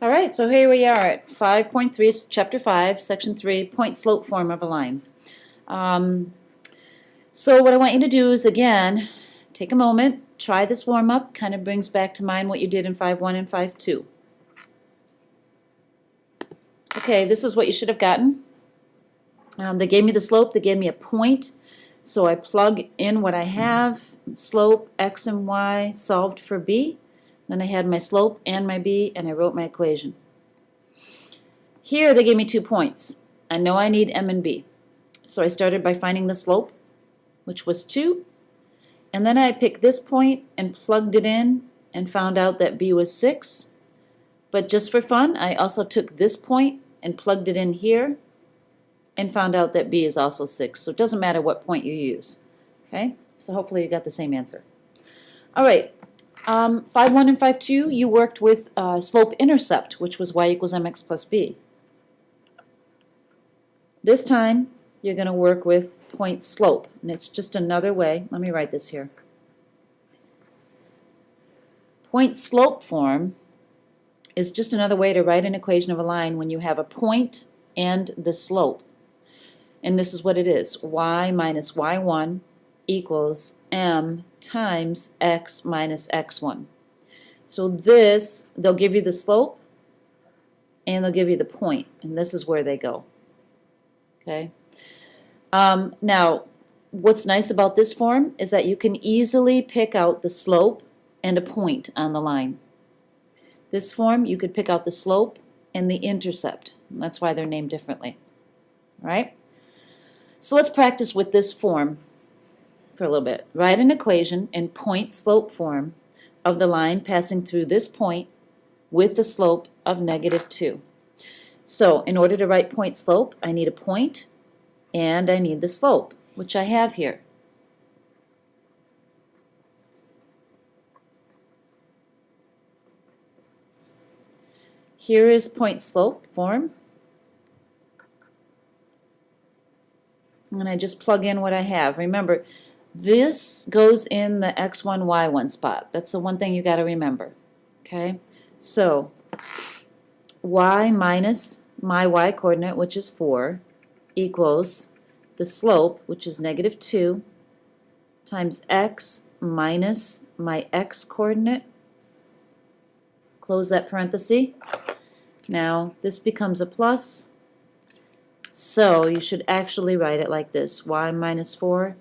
All right, so here we are at 5.3, Chapter 5, Section 3, point slope form of a line. So what I want you to do is, again, take a moment, try this warm-up, kind of brings back to mind what you did in 5.1 and 5.2. Okay, this is what you should have gotten. They gave me the slope, they gave me a point, so I plug in what I have, slope, x and y, solved for b. Then I had my slope and my b, and I wrote my equation. Here they gave me 2 points. I know I need m and b. So I started by finding the slope, which was 2. And then I picked this point and plugged it in and found out that b was 6. But just for fun, I also took this point and plugged it in here and found out that b is also 6. So it doesn't matter what point you use. Okay? So hopefully you got the same answer. All right. 5.1 and 5.2, you worked with slope-intercept, which was y equals mx plus b. This time, you're going to work with point slope, and it's just another way. Let me write this here. Point slope form is just another way to write an equation of a line when you have a point and the slope. And this is what it is. Y minus y1 equals m times x minus x1. So this, they'll give you the slope and they'll give you the point, and this is where they go. Okay. Now, what's nice about this form is that you can easily pick out the slope and a point on the line. This form, you could pick out the slope and the intercept. And that's why they're named differently. All right? So let's practice with this form for a little bit. Write an equation in point slope form of the line passing through this point with the slope of -2. So in order to write point slope, I need a point and I need the slope, which I have here. Here is point slope form. And I just plug in what I have. Remember, this goes in the x1, y1 spot. That's the one thing you got to remember. Okay? So, y minus my y coordinate, which is 4, equals the slope, which is -2, times x minus my x coordinate. Close that parenthesis. Now, this becomes a plus. So you should actually write it like this. Y minus 4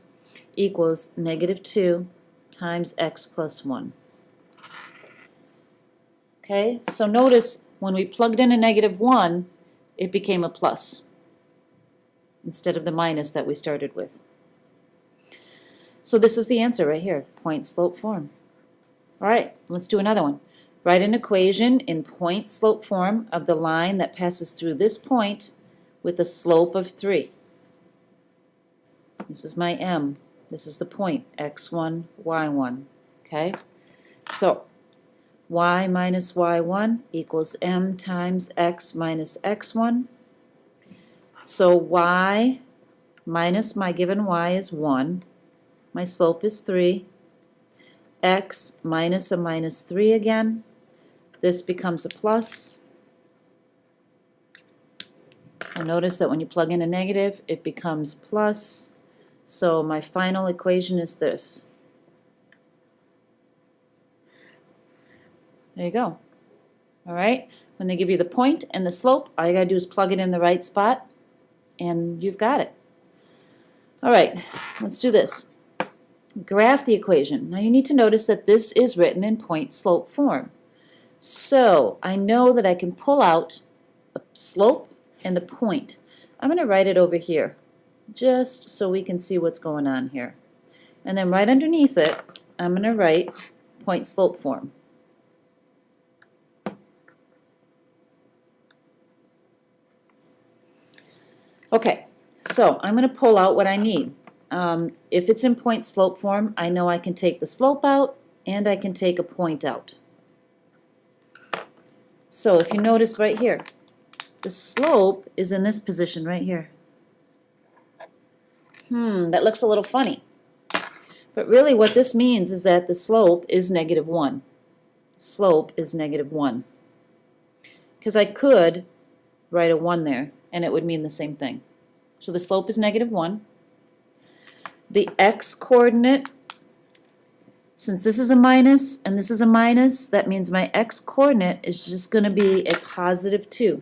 equals -2 times x plus 1. Okay, so notice when we plugged in a -1, it became a plus instead of the minus that we started with. So this is the answer right here, point slope form. All right, let's do another one. Write an equation in point slope form of the line that passes through this point with a slope of 3. This is my m. This is the point, x1, y1. Okay? So, y minus y1 equals m times x minus x1. So y minus my given y is 1. My slope is 3. X minus a minus 3 again. This becomes a plus. So notice that when you plug in a negative, it becomes plus. So my final equation is this. There you go. All right. When they give you the point and the slope, all you got to do is plug it in the right spot, and you've got it. All right. Let's do this. Graph the equation. Now you need to notice that this is written in point slope form. So I know that I can pull out a slope and a point. I'm going to write it over here just so we can see what's going on here. And then right underneath it, I'm going to write point slope form. Okay, so I'm going to pull out what I need. If it's in point slope form, I know I can take the slope out and I can take a point out. So if you notice right here, the slope is in this position right here. That looks a little funny. But really what this means is that the slope is -1. Slope is -1. because I could write a 1 there, and it would mean the same thing. So the slope is -1. The x-coordinate, since this is a minus and this is a minus, that means my x-coordinate is just going to be a +2.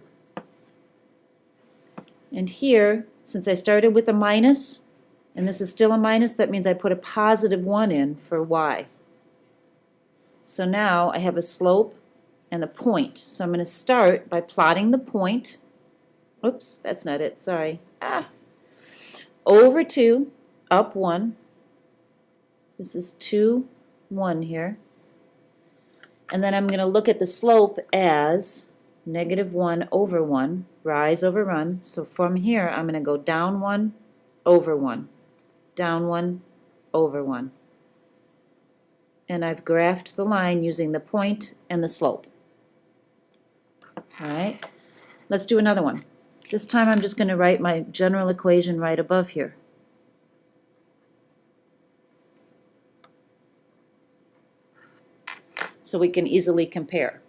And here, since I started with a minus, and this is still a minus, that means I put a +1 in for y. So now I have a slope and a point. So I'm going to start by plotting the point. Oops, that's not it, sorry. Over 2, up 1. This is 2, 1 here. And then I'm going to look at the slope as -1 over 1, rise over run. So from here, I'm going to go down 1, over 1, down 1, over 1. And I've graphed the line using the point and the slope. All right, let's do another one. This time I'm just going to write my general equation right above here. So we can easily compare.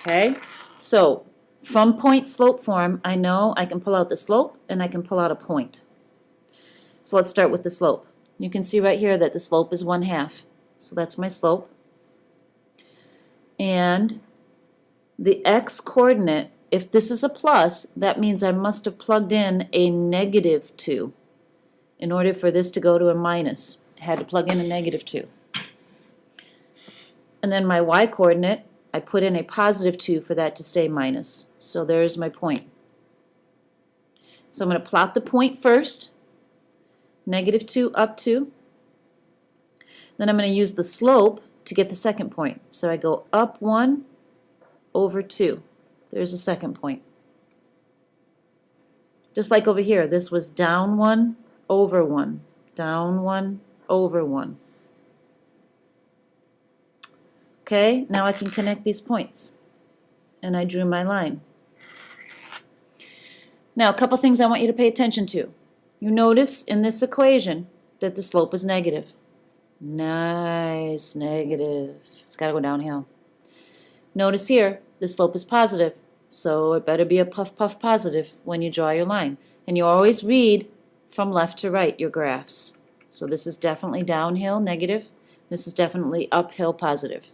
Okay, so from point slope form, I know I can pull out the slope and I can pull out a point. So let's start with the slope. You can see right here that the slope is 1/2. So that's my slope. And the x-coordinate, if this is a plus, that means I must have plugged in a -2. In order for this to go to a minus, I had to plug in a -2. And then my y-coordinate, I put in a +2 for that to stay minus. So there's my point. So I'm going to plot the point first, -2 up 2. Then I'm going to use the slope to get the second point. So I go up 1 over 2. There's a second point. Just like over here, this was down 1 over 1, down 1 over 1. Okay, now I can connect these points. And I drew my line. Now, a couple things I want you to pay attention to. You notice in this equation that the slope is negative. Nice, negative. It's got to go downhill. Notice here, the slope is positive, so it better be a puff positive when you draw your line. And you always read from left to right your graphs. So this is definitely downhill, negative. This is definitely uphill, positive.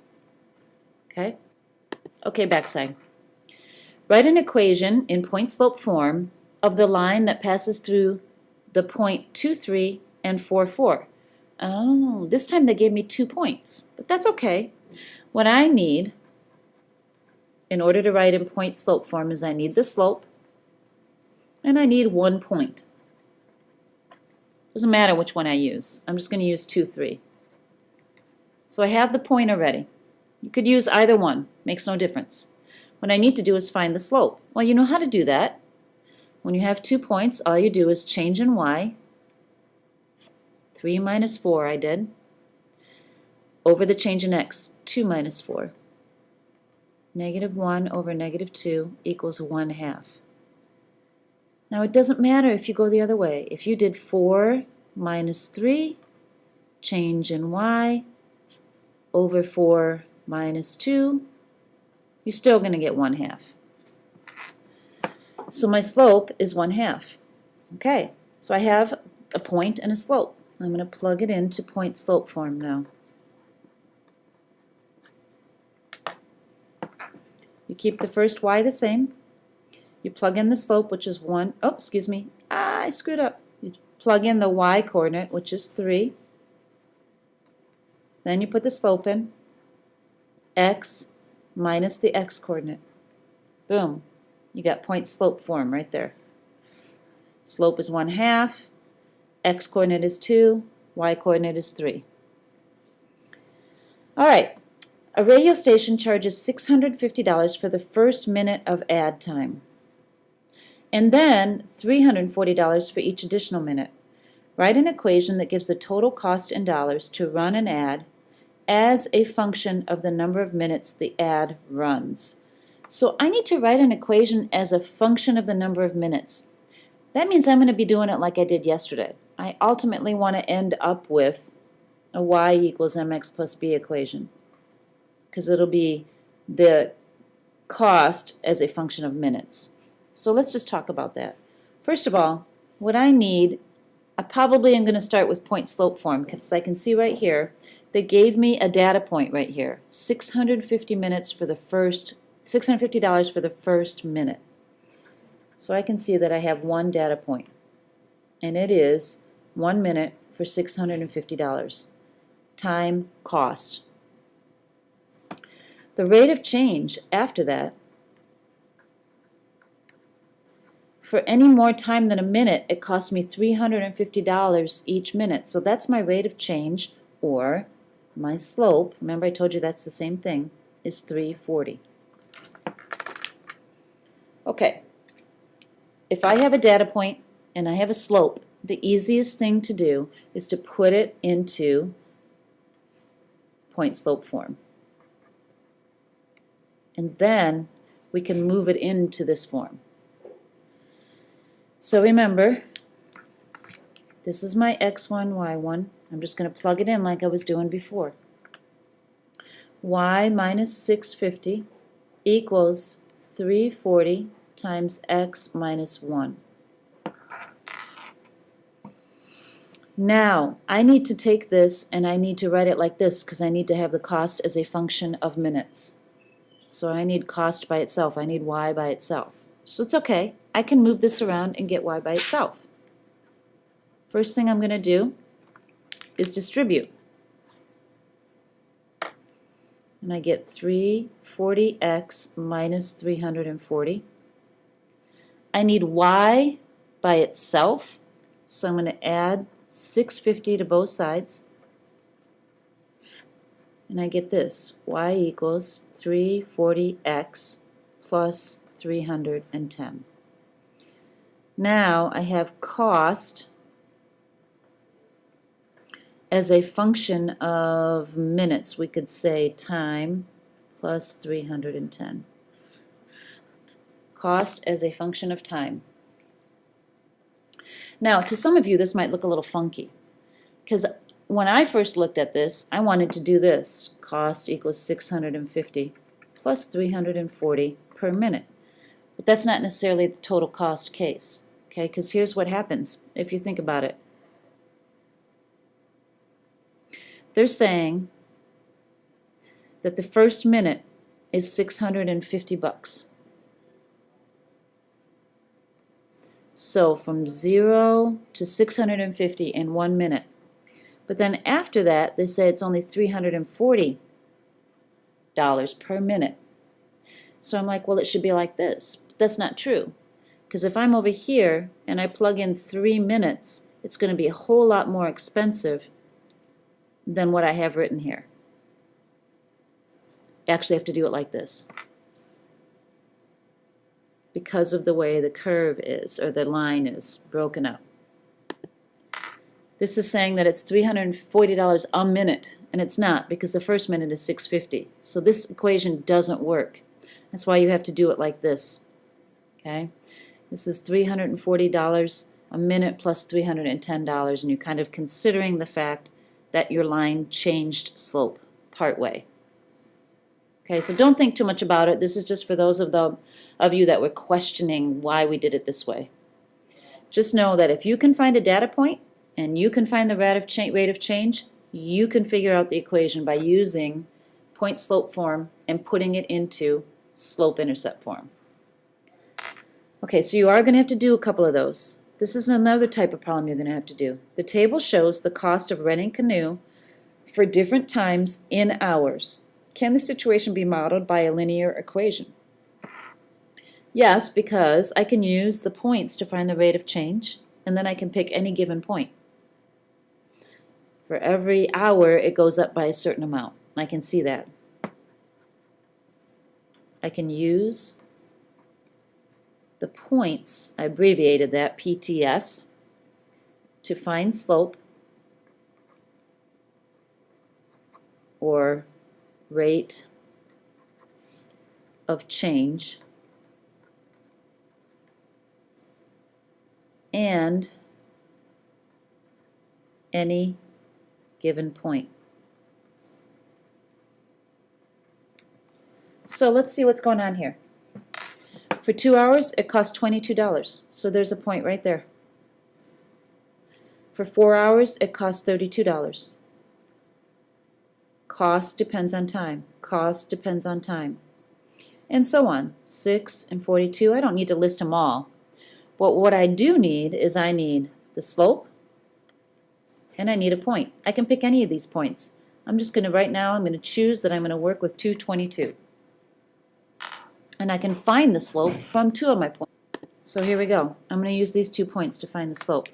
Okay? Okay, backside. Write an equation in point slope form of the line that passes through the point 2, 3 and 4, 4. Oh, this time they gave me 2 points, but that's okay. What I need in order to write in point slope form is I need the slope and I need 1 point. Doesn't matter which one I use. I'm just going to use 2, 3. So I have the point already. You could use either one. Makes no difference. What I need to do is find the slope. Well, you know how to do that. When you have 2 points, all you do is change in y. 3 minus 4 I did. Over the change in x, 2 minus 4. -1 over -2 equals 1/2. Now it doesn't matter if you go the other way. If you did 4 minus 3, change in y, over 4 minus 2, you're still going to get 1/2. So my slope is 1/2. Okay, so I have a point and a slope. I'm going to plug it into point slope form now. You keep the first y the same. You plug in the slope, which is 1. Oh, excuse me. I screwed up. You plug in the y coordinate, which is 3. Then you put the slope in. X minus the x coordinate. Boom. You got point slope form right there. Slope is 1/2. X coordinate is 2. Y coordinate is 3. All right. A radio station charges $650 for the first minute of ad time, and then $340 for each additional minute. Write an equation that gives the total cost in dollars to run an ad as a function of the number of minutes the ad runs. So I need to write an equation as a function of the number of minutes. That means I'm going to be doing it like I did yesterday. I ultimately want to end up with a y equals mx plus b equation, because it'll be the cost as a function of minutes. So let's just talk about that. First of all, what I need, I probably am going to start with point slope form because I can see right here they gave me a data point right here, 650 minutes for the first, $650 for the first minute. So I can see that I have one data point, and it is 1 minute for $650. Time cost. The rate of change after that, for any more time than a minute, it costs me $350 each minute. So that's my rate of change, or my slope, remember I told you that's the same thing, is 340. Okay, if I have a data point and I have a slope, the easiest thing to do is to put it into point slope form. And then we can move it into this form. So remember, this is my x1, y1. I'm just going to plug it in like I was doing before. Y minus 650 equals 340 times x minus 1. Now, I need to take this and I need to write it like this because I need to have the cost as a function of minutes. So I need cost by itself. I need y by itself. So it's okay. I can move this around and get y by itself. First thing I'm going to do is distribute. And I get 340x minus 340. I need y by itself, so I'm going to add 650 to both sides. And I get this, y equals 340x plus 310. Now I have cost as a function of minutes. We could say time plus 310. Cost as a function of time. Now, to some of you, this might look a little funky, because when I first looked at this, I wanted to do this. Cost equals 650 plus 340 per minute. But that's not necessarily the total cost case, okay? Because here's what happens if you think about it. They're saying that the first minute is 650 bucks. So from 0 to 650 in 1 minute. But then after that, they say it's only $340 per minute. So I'm like, well, it should be like this. But that's not true. Because if I'm over here and I plug in 3 minutes, it's going to be a whole lot more expensive than what I have written here. I actually have to do it like this, because of the way the curve is, or the line is broken up. This is saying that it's $340 a minute, and it's not, because the first minute is 650. So this equation doesn't work. That's why you have to do it like this. Okay? This is $340 a minute plus $310, and you're kind of considering the fact that your line changed slope partway. Okay, so don't think too much about it. This is just for those of you that were questioning why we did it this way. Just know that if you can find a data point and you can find the rate of change, you can figure out the equation by using point slope form and putting it into slope intercept form. Okay, so you are going to have to do a couple of those. This is another type of problem you're going to have to do. The table shows the cost of renting canoe for different times in hours. Can the situation be modeled by a linear equation? Yes, because I can use the points to find the rate of change, and then I can pick any given point. For every hour, it goes up by a certain amount. I can see that. I can use the points, I abbreviated that, PTS, to find slope or rate of change and any given point. So let's see what's going on here. For 2 hours, it costs $22. So there's a point right there. For 4 hours, it costs $32. Cost depends on time. Cost depends on time. And so on. 6 and 42. I don't need to list them all. But what I do need is I need the slope and I need a point. I can pick any of these points. I'm just going to, right now, I'm going to choose that I'm going to work with 222. And I can find the slope from 2 of my points. So here we go. I'm going to use these 2 points to find the slope.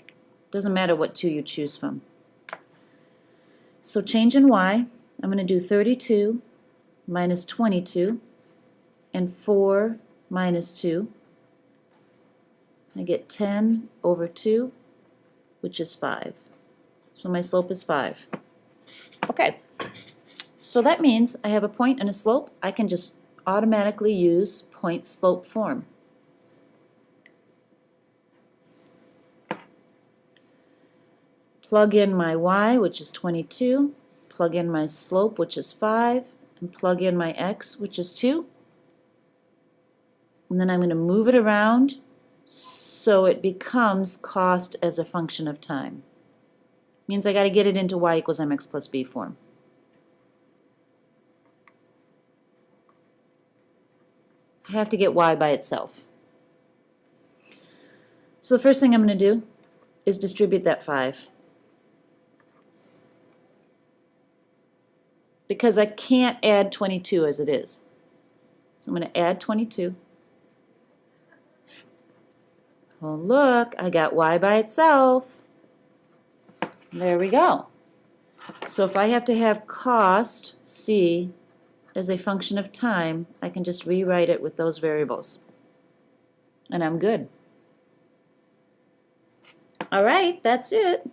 Doesn't matter what 2 you choose from. So change in y, I'm going to do 32 minus 22 and 4 minus 2. I get 10 over 2, which is 5. So my slope is 5. Okay, so that means I have a point and a slope. I can just automatically use point-slope form. Plug in my y, which is 22, plug in my slope, which is 5, and plug in my x, which is 2. And then I'm going to move it around so it becomes cost as a function of time. Means I got to get it into y equals mx plus b form. I have to get y by itself. So the first thing I'm going to do is distribute that 5. Because I can't add 22 as it is. So I'm going to add 22. Oh look, I got y by itself. There we go. So if I have to have cost, c, as a function of time, I can just rewrite it with those variables. And I'm good. All right, that's it.